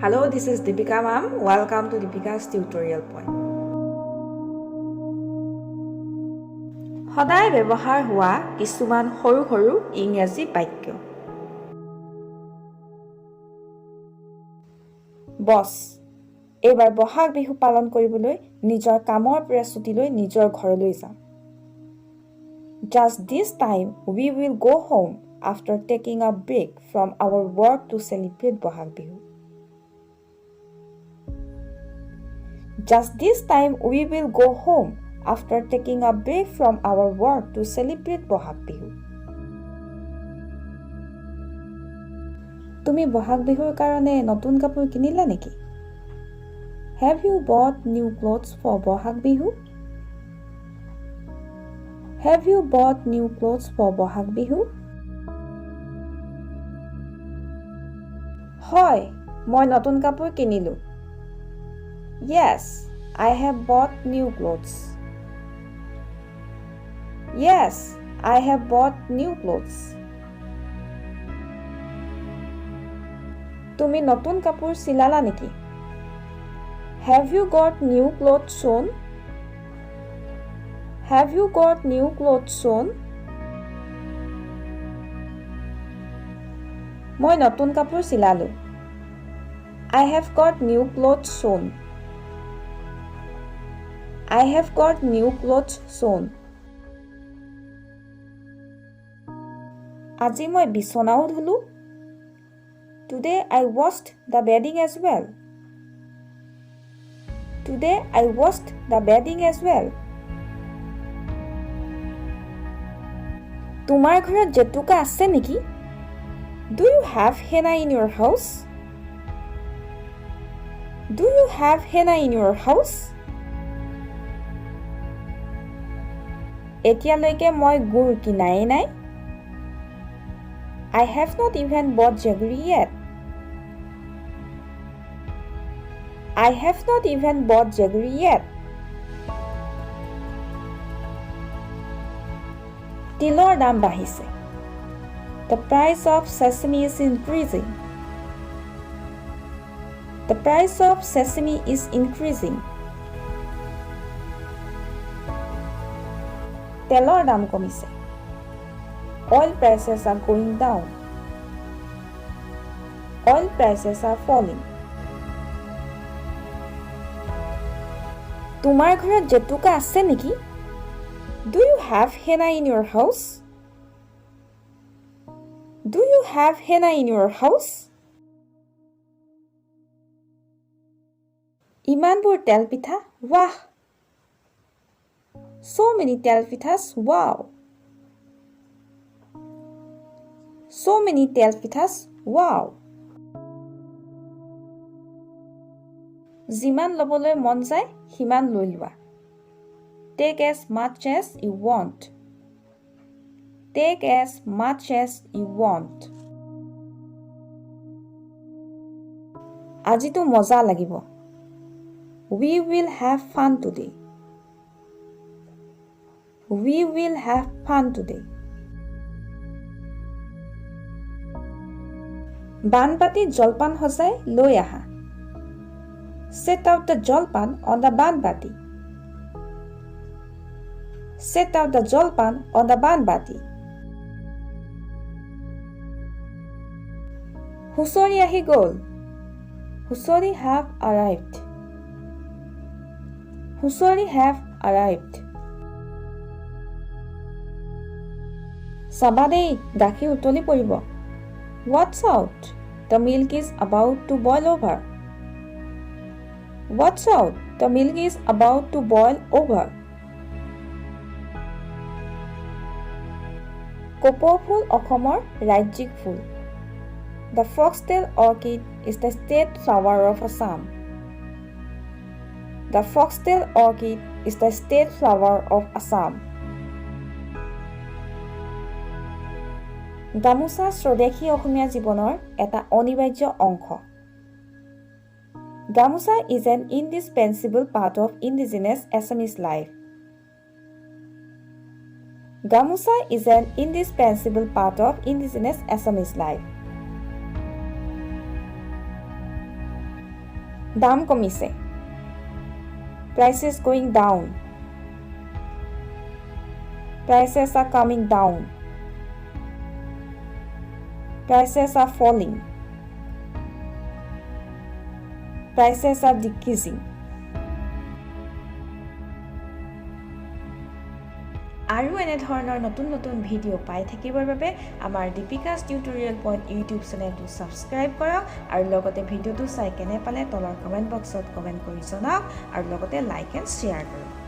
Hello, this is Deepika ma'am. Welcome to Deepika's tutorial point. সদায় ব্যৱহাৰ হোৱা কিছুমান সৰু সৰু ইংৰাজী বাক্য। বছ এইবাৰ বহাগ বিহু পালন কৰিবলৈ নিজৰ কামৰ পৰা ছুটি লৈ নিজৰ ঘৰলৈ যাম। Just this time we will go home after taking a break from our work to celebrate Bohag Bihu. Just this time we will go home after taking a break from our work to celebrate Bohag Bihu. তুমি বহাগ বিহুৰ কাৰণে নতুন কাপোৰ কিনিলা নেকি? Have you bought new clothes for Bohag Bihu? Have you bought new clothes for Bohag Bihu? হয়, মই নতুন কাপোৰ কিনিলো। Yes, I have bought new clothes. Yes, I have bought new clothes. তুমি নতুন কাপোৰ চিলালা নেকি? Have you got new clothes sewn? Have you got new clothes sewn? মই নতুন কাপোৰ চিলালো। I have got new clothes sewn. I have got new clothes sewn. আজি মই বিছনাও ধুলো। Today I washed the bedding as well. Today I washed the bedding as well. তোমাৰ ঘৰত জেতুকা আছে নেকি? Do you have henna in your house? Do you have henna in your house? এতিয়ালৈকে মই গুৰ কিনাই নাই। I have not even bought jaggery yet. I have not even bought jaggery yet. তিলৰ দাম বাঢ়িছে। The price of sesame is increasing. The price of sesame is increasing. তেলৰ দাম কমিছে। Oil prices are going down. Oil prices are falling. তোমাৰ ঘৰত জেতুকা আছে নেকি? Do you have henna in your house? Do you have henna in your house? ইমানবোৰ তেল পিঠা, wow! So many tel pithas, wow! So many tel pithas, wow! যিমান ল'বলৈ মন যায় সিমান লৈ লোৱা। Take as much as you want. Take as much as you want. আজিতো মজা লাগিব। We will have fun today. We will have fun today. বানবাতি জলপান সজাই লৈ আহা। Set out the jolpan on the banbati. Set out the jolpan on the banbati. হুঁচৰি আহি গ'ল। হুঁচৰি have arrived. Husori have arrived. চাবা দেই, গাখীৰ উতলি পৰিব। Watch out, the milk is about to boil over. Watch out, the milk is about to boil over. কপৌ ফুল অসমৰ ৰাজ্যিক ফুল। The foxtail orchid is the state flower of Assam. The foxtail orchid is the state flower of Assam. গামোচা স্বদেশী অসমীয়া জীৱনৰ এটা অনিবাৰ্য অংশ। Gamusa is an indispensable part of indigenous Assamese life. Gamusa is an indispensable part of indigenous Assamese life. দাম কমিছে prices going down prices are coming down prices are falling prices are decreasing আৰু এনে ধৰণৰ নতুন নতুন video' পাই থাকিবৰ বাবে আমাৰ দীপিকাছ টিউটৰিয়েল পইণ্ট ইউটিউব চেনেলটো ছাবস্ক্ৰাইব কৰক আৰু লগতে ভিডিঅ'টো চাই কেনে পালে তলৰ কমেণ্ট বক্সত কমেণ্ট কৰি জনাওক আৰু লগতে লাইক এণ্ড শ্বেয়াৰ কৰক